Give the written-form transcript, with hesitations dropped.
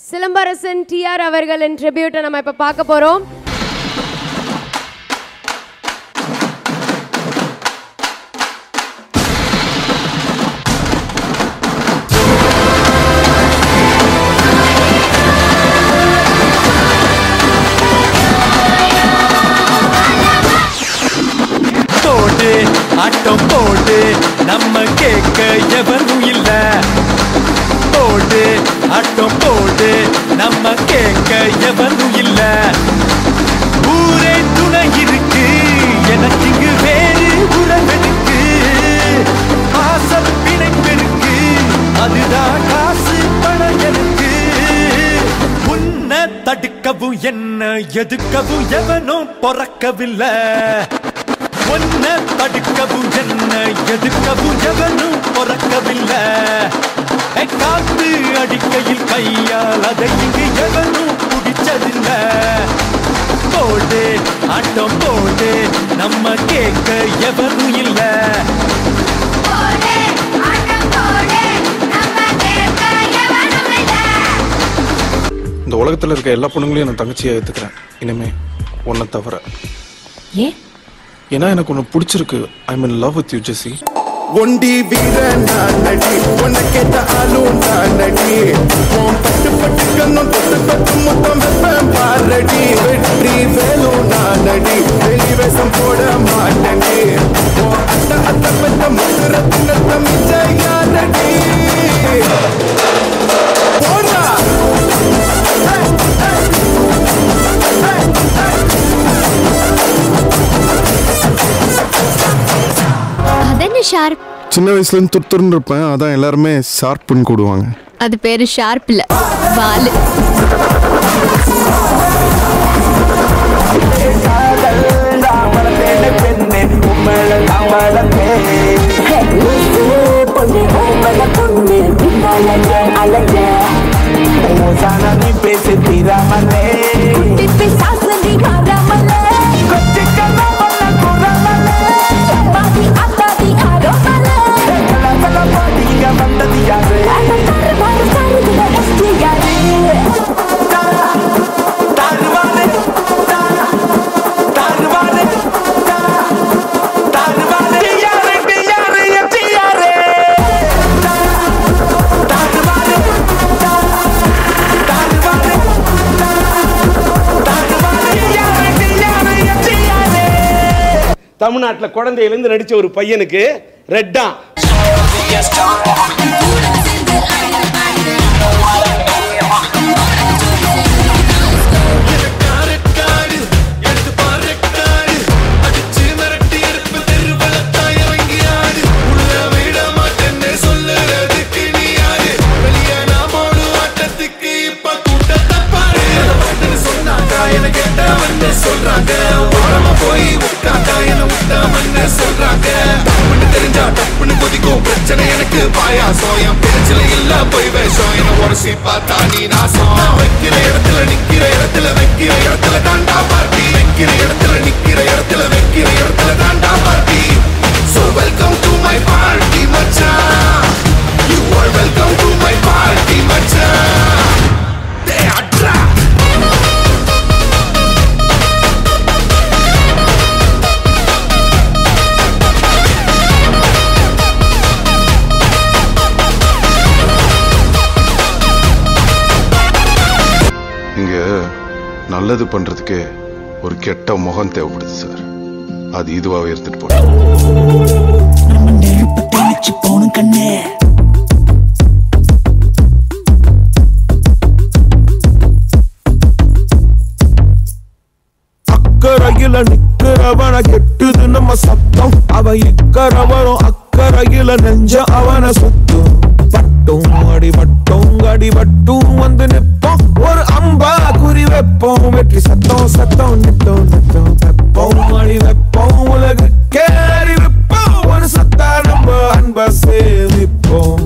Silambarasan TR அவர்களின் ட்ரிபியூட்டை நம்ம இப்போ பார்க்க போகிறோம். ஆட்டம் போடு நம்ம கேட்க எவரும் இல்ல போடு ஆட்டம் போடு நம்ம கேட்க எவரும் இல்ல ஊரே துணை இருக்கு எனக்கு இங்கு வேறு உறவெடுக்கு ஆசல் பிணைப்பெருக்கு அதுதான் காசு பணம் எனக்கு உன்னை தடுக்கவும் என்ன எதுக்கவும் எவனும் பொறக்கவில்லை ஒன்ன தடுக்கவும் என்ன எதுக்கவும் எவனும் பொறக்கவில்லை காத்து அடிக்கையில் கையால் அதை இங்கு எவனும் பிடிச்சதில்லை போடு ஆட்டம் போடு நம்ம கேட்க எவரும் இல்லை இந்த உலகத்துல இருக்க எல்லா பொண்ணுங்களையும் நான் தங்கச்சியா ஏத்துக்கிறேன் இனிமே உன்னை தவிர. ஏன்? ஏன்னா எனக்கு ஒன்று பிடிச்சிருக்கு. ஐ மீன் லவ் வித் யூ ஜெசி. ஒண்டி வீர நானடி உன்னை கேட்ட ஆளும் நானடி உன் பட்டு பட்டு கண்ணும் தொட்டு தொட்டு முத்தம் வெப்பம் பாரடி வெற்றி வேலும் நானடி வெளிவேசம் போட மாட்டடி உன் அத்த அத்த பெத்த முதுரத்தின தமிழ யாரடி போடா சின்ன வயசுல இருந்து துருத்துருன்னு இருப்பேன். அதான் எல்லாருமே ஷார்ப்னு கூடுவாங்க. அது பேரு ஷார்ப் இல்ல, வாலு. பேசி தீராமலே தமிழ்நாட்டில் குழந்தையிலிருந்து நடிச்ச ஒரு பையனுக்கு ரெட்டா சொல்றாங்க போய் சொல்றாங்க தெரிஞ்சா தப்புன்னு கொதிக்கும் பிரச்சனை எனக்கு பாயாசம் என் பேச்சில இல்ல போய் வேஷம் என்ன உரசி பார்த்தா நீ நாசம் வைக்கிற இடத்துல நிக்கிற இடத்துல வைக்கிற இடத்துல தாண்டா பார்ட்டி வைக்கிற இடத்துல நிக்கிற இடத்துல வைக்கிற இடத்துல தாண்டா party So welcome to my party மச்சான் You are welcome to my party மச்சான் நல்லது பண்றதுக்கு ஒரு கெட்ட முகம் தேவைப்படுது சார். அது இதுவாவே எடுத்துட்டு போறோம். அக்கறையில நிக்கிறவன கெட்டுது நம்ம சத்தம் அவ இக்கரவனும் அக்கறையில நெஞ்ச அவன சுத்தும் பட்டும் அடிபட்டும் வந்து நிப்போம் ஒரு அம்பா குறி வைப்போம் வெற்றி சத்தம் சத்தம் நித்தம் நித்தம் வெப்போம் அடி வைப்போம் உலகு கேரி வைப்போம் ஒரு சத்தா நம்ம அன்ப சேமிப்போம்